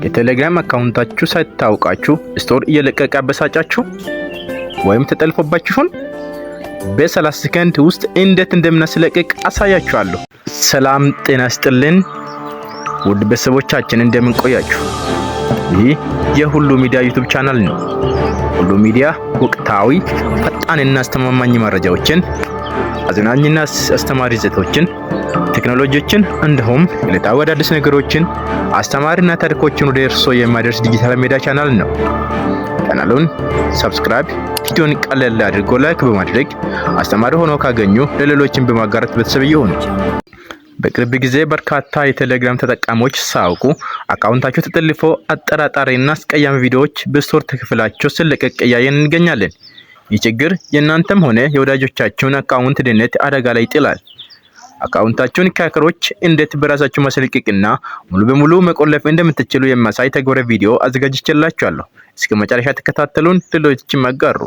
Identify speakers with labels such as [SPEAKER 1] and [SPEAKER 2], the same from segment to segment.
[SPEAKER 1] የቴሌግራም አካውንታችሁ ሳይታወቃችሁ ስቶር እየለቀቀ አበሳጫችሁ ወይም ተጠልፎባችሁን በ30 ሰከንድ ውስጥ እንዴት እንደምናስለቅቅ አሳያችኋለሁ። ሰላም ጤና ይስጥልን ውድ ቤተሰቦቻችን እንደምን ቆያችሁ? ይህ የሁሉ ሚዲያ ዩቲዩብ ቻናል ነው። ሁሉ ሚዲያ ወቅታዊ ፈጣንና አስተማማኝ መረጃዎችን፣ አዝናኝና አስተማሪ ይዘቶችን፣ ቴክኖሎጂዎችን እንዲሁም ዕለታዊ አዳዲስ ነገሮችን አስተማሪና ታሪኮችን ወደ እርሶ የሚያደርስ ዲጂታል ሚዲያ ቻናል ነው። ቻናሉን ሰብስክራይብ፣ ቪዲዮን ቀለል አድርጎ ላይክ በማድረግ አስተማሪ ሆኖ ካገኙ ለሌሎችን በማጋራት ቤተሰብ ይሁኑ። በቅርብ ጊዜ በርካታ የቴሌግራም ተጠቃሚዎች ሳያውቁ አካውንታቸው ተጠልፎ አጠራጣሪና አስቀያሚ ቪዲዮዎች በስቶር ተከፍላቸው ሲለቀቅ እያየን እንገኛለን። ይህ ችግር የእናንተም ሆነ የወዳጆቻችሁን አካውንት ደህንነት አደጋ ላይ ይጥላል። አካውንታችሁን ከሀከሮች እንዴት በራሳችሁ ማስለቀቅና ሙሉ በሙሉ መቆለፍ እንደምትችሉ የሚያሳይ ተግባራዊ ቪዲዮ አዘጋጅቼላችኋለሁ። እስከ መጨረሻ ተከታተሉን፣ ሌሎችም አጋሩ።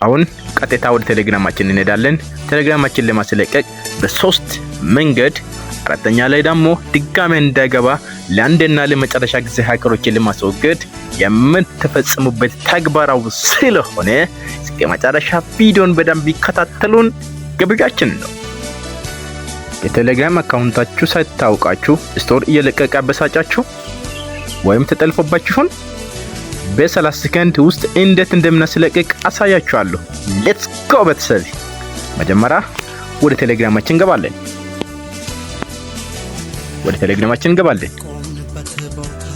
[SPEAKER 1] አሁን ቀጥታ ወደ ቴሌግራማችን እንሄዳለን። ቴሌግራማችን ለማስለቀቅ በሶስት መንገድ፣ አራተኛ ላይ ደግሞ ድጋሜ እንዳይገባ ለአንድና ለመጨረሻ ጊዜ ሀከሮችን ለማስወገድ የምትፈጽሙበት ተግባራዊ ስለሆነ እስከ መጨረሻ ቪዲዮን በደንብ ይከታተሉን ግብዣችን ነው። የቴሌግራም አካውንታችሁ ሳይታወቃችሁ ስቶር እየለቀቀ አበሳጫችሁ ወይም ተጠልፎባችሁን በ30 ሰከንድ ውስጥ እንዴት እንደምናስለቅቅ አሳያችኋለሁ። ሌትስ ጎ ቤተሰብ። መጀመሪያ ወደ ቴሌግራማችን እንገባለን።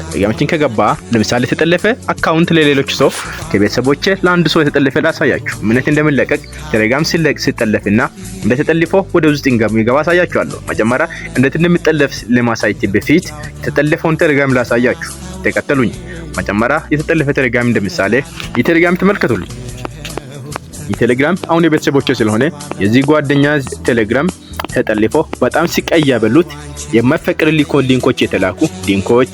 [SPEAKER 1] ቴሌግራማችን ከገባ ለምሳሌ የተጠለፈ አካውንት ለሌሎች ሰው ከቤተሰቦቼ ለአንድ ሰው የተጠለፈ ላሳያችሁ። ምንነት እንደምንለቀቅ ቴሌግራም ሲጠለፍና እንደተጠልፎ ወደ ውስጥ እንገባ አሳያችኋለሁ። መጀመሪያ እንዴት እንደሚጠለፍ ለማሳየት በፊት የተጠለፈውን ቴሌግራም ላሳያችሁ። ተከተሉኝ። መጀመሪያ የተጠለፈ ቴሌግራም እንደምሳሌ የቴሌግራም ተመልከቱልኝ። የቴሌግራም አሁን የቤተሰቦቼ ስለሆነ የዚህ ጓደኛ ቴሌግራም ተጠልፎ በጣም ሲቀያበሉት የማይፈቅድ ሊንኮች የተላኩ ሊንኮች፣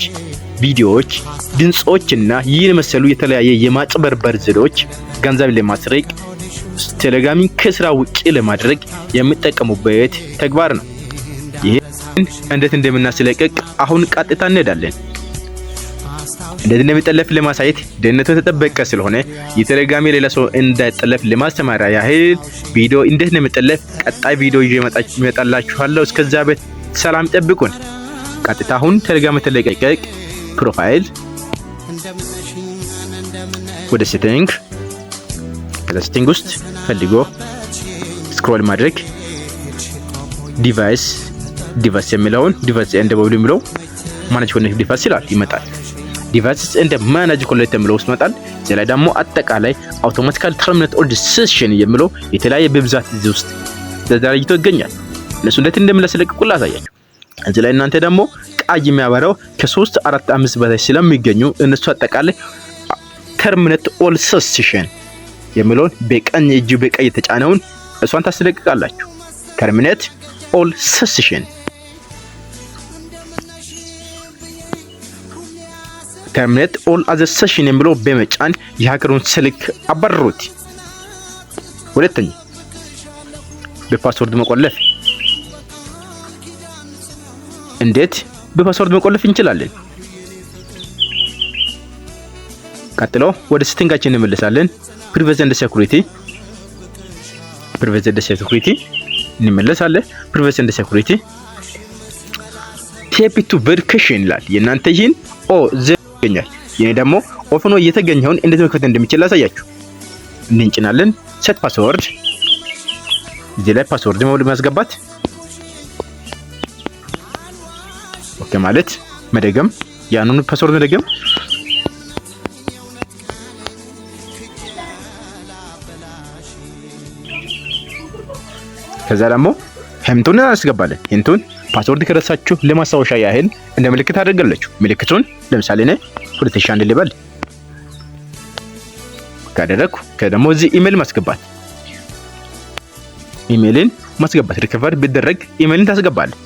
[SPEAKER 1] ቪዲዮዎች፣ ድምጾችና ይህን መሰሉ የተለያየ የማጭበርበር ዘዴዎች ገንዘብ ለማስረቅ ቴሌግራምን ከስራ ውጪ ለማድረግ የሚጠቀሙበት ተግባር ነው። ይሄን እንዴት እንደምናስለቅቅ አሁን ቀጥታ እንሄዳለን። እንዴት እንደሚጠለፍ ለማሳየት ደህንነቱ የተጠበቀ ስለሆነ የቴሌግራም ሌላ ሰው እንዳይጠለፍ ለማስተማሪያ ያህል ቪዲዮ እንዴት እንደሚጠለፍ ቀጣይ ቪዲዮ ይመጣላችኋለሁ። እስከዛ ሰላም ጠብቁን። ቀጥታ አሁን ቴሌግራም ተለቀቀ። ፕሮፋይል፣ ወደ ሴቲንግ ውስጥ ፈልጎ ስክሮል ማድረግ ዲቫይስ የሚለውን ዲቫይስ እንደ በብሉ የሚለው ማኔጅ ኮኔክት ዲቫይስ ይላል ይመጣል። ዲቫይስ እንደ ማኔጅ ኮኔክት የሚለው ውስጥ ይመጣል። እዚህ ላይ ደግሞ አጠቃላይ አውቶማቲካሊ ተርሚኔት ኦል ዲሲሽን የሚለው የተለያየ በብዛት እዚህ ውስጥ ተደራጅቶ ይገኛል። እነሱ እንዴት እንደምናስለቅቁ ላሳያችሁ። እዚህ ላይ እናንተ ደግሞ ቀይ የሚያበራው ከ3 4 5 በላይ ስለሚገኙ እነሱ አጠቃላይ ተርሚኔት ኦል ዲሲሽን የሚለውን በቀኝ እጁ በቀይ የተጫነውን እሷን ታስለቅቃላችሁ። ተርሚኔት ኦል ዲሲሽን ተርሚኔት ኦል ዲሲሽን የሚለው በመጫን የሀከሩን ስልክ አባረሩት። ሁለተኛ በፓስወርድ መቆለፍ። እንዴት በፓስወርድ መቆለፍ እንችላለን? ቀጥሎ ወደ ሴቲንጋችን እንመለሳለን። ፕራይቬሲ ኤንድ ሴኩሪቲ እንመለሳለን። ፕራይቬሲ ኤንድ ሴኩሪቲ ቴፕ ቱ ቬሪፊኬሽን ይላል። የእናንተ ይህን ይገኛል። የኔ ደግሞ ኦፍ ነው እየተገኘውን እንዴት መክፈት እንደሚችል አሳያችሁ። እንጭናለን። ሴት ፓስወርድ እዚህ ላይ ፓስወርድ ማስገባት ኦኬ ማለት መደገም፣ ያንኑ ፓስወርድ መደገም። ከዛ ደግሞ ሂንቱን እናስገባለን። ሂንቱን ፓስወርድ ከረሳችሁ ለማስታወሻ ያህል እንደ ምልክት አድርጋላችሁ። ምልክቱን ለምሳሌ ነው 2001 ልበል ካደረኩ ከደሞ እዚህ ኢሜል ማስገባት ሪከቨር ቢደረግ ኢሜልን ታስገባለህ።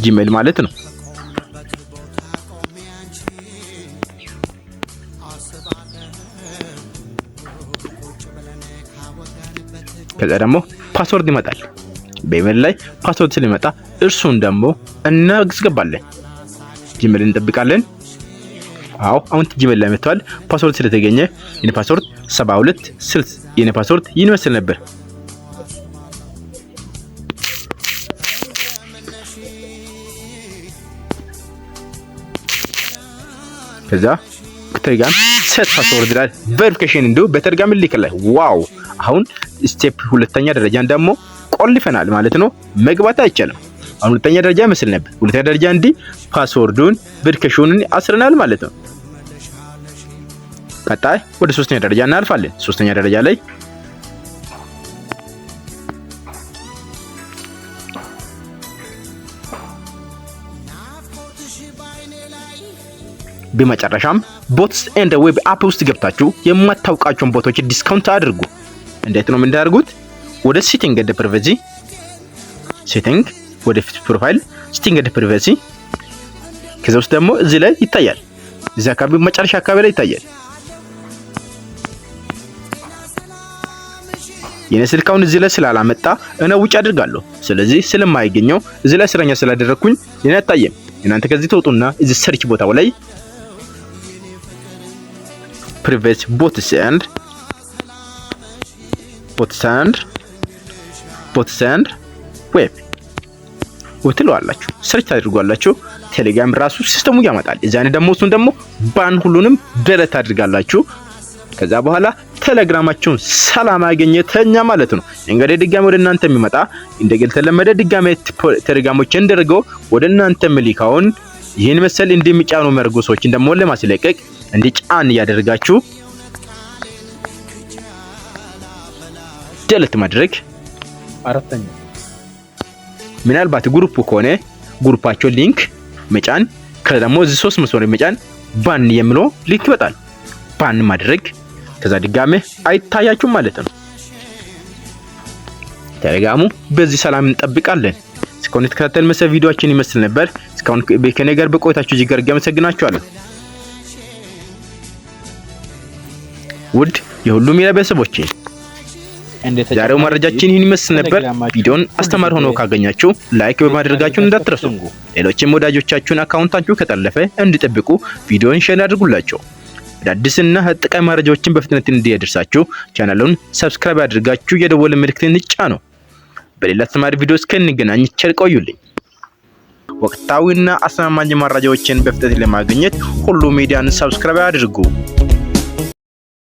[SPEAKER 1] ጂሜል ማለት ነው። ከዛ ደግሞ ፓስወርድ ይመጣል። በኢሜል ላይ ፓስወርድ ስለሚመጣ እርሱን ደግሞ እናስገባለን። ጂሜል እንጠብቃለን። አሁን ጂሜል ላይ መጥቷል። ፓስወርድ ስለተገኘ የኔ ፓስወርድ 72 የኔ ፓስወርድ ይመስል ነበር። ከዛ በቴሌግራም ሴት ፓስወርድ ላይ ቬሪፊኬሽን እንዶ በቴሌግራም ይልከላል። ዋው አሁን ስቴፕ ሁለተኛ ደረጃን ደግሞ ቆልፈናል ማለት ነው። መግባት አይቻልም። አሁን ሁለተኛ ደረጃ ይመስል ነበር። ሁለተኛ ደረጃ እንዲ ፓስወርዱን ቬሪፊኬሽኑን አስረናል ማለት ነው። ቀጣይ ወደ ሶስተኛ ደረጃ እናልፋለን። ሶስተኛ ደረጃ ላይ በመጨረሻም ቦትስ ኤንድ ዌብ አፕ ውስጥ ገብታችሁ የማታውቃቸውን ቦቶች ዲስካውንት አድርጉ። እንዴት ነው የምታደርጉት? ወደ ሴቲንግ ኤንድ ፕራይቬሲ ሴቲንግ ወደ ፕሮፋይል ሴቲንግ ኤንድ ፕራይቬሲ ከዛ ውስጥ ደግሞ እዚህ ላይ ይታያል። እዚህ አካባቢ መጨረሻ አካባቢ ላይ ይታያል። የኔ ስልካውን እዚህ ላይ ስላላመጣ እኔ ውጭ አድርጋለሁ። ስለዚህ ስለማይገኘው እዚህ ላይ ስራኛ ስላደረኩኝ የኔ አታየም። እናንተ ከዚህ ተውጡና እዚህ ሰርች ቦታው ላይ ፕራይቬሲ ቦትስ ኤንድ ዌብ ወትሏላችሁ ሰርች ታድርጓላችሁ። ቴሌግራም ራሱ ሲስተሙ ያመጣል። እዛኔ ደግሞ እሱን ደግሞ ባን ሁሉንም ደለት አድርጋላችሁ። ከዛ በኋላ ቴሌግራማችሁን ሰላም አገኘተኛ ማለት ነው። እንግዲህ ድጋሜ ወደ እናንተ የሚመጣ እንደተለመደ ድጋሜ ቴሌግራሞችን እንደርገው ወደ እናንተ ምልካውን ይህን መሰል እንደሚጫኑ መርጎሶችን ደግሞ ለማስለቀቅ እንዲጫን ያደርጋችሁ ደለት ማድረግ። አራተኛ ምናልባት ግሩፕ ከሆነ ግሩፓቸው ሊንክ መጫን። ከደሞ እዚህ 3 መስመር መጫን ባን የሚለው ሊንክ ይወጣል። ባን ማድረግ። ከዛ ድጋሜ አይታያችሁም ማለት ነው። ቴሌግራሙ በዚህ ሰላም እንጠብቃለን። እስካሁን የተከታተል መሰል ቪዲዮአችን ይመስል ነበር። እስካሁን ከኔ ጋር በቆይታችሁ እጅግ አድርጌ አመሰግናችኋለሁ። ውድ የሁሉም ቤተሰቦቼ ዛሬው መረጃችን ይህን ይመስል ነበር። ቪዲዮን አስተማሪ ሆኖ ካገኛችሁ ላይክ በማድረጋችሁ እንዳትረሱ። ሌሎችም ወዳጆቻችሁን አካውንታችሁ ከጠለፈ እንዲጠብቁ ቪዲዮን ሼር አድርጉላቸው። አዳዲስና ጠቃሚ መረጃዎችን በፍጥነት እንዲደርሳችሁ ቻናሉን ሰብስክራይብ አድርጋችሁ የደወል ምልክቱን ይጫኑ። በሌላ አስተማሪ ቪዲዮ እስከንገናኝ ቸር ቆዩልኝ። ወቅታዊና አስተማማኝ መረጃዎችን በፍጥነት ለማግኘት ሁሉ ሚዲያን ሰብስክራይብ አድርጉ።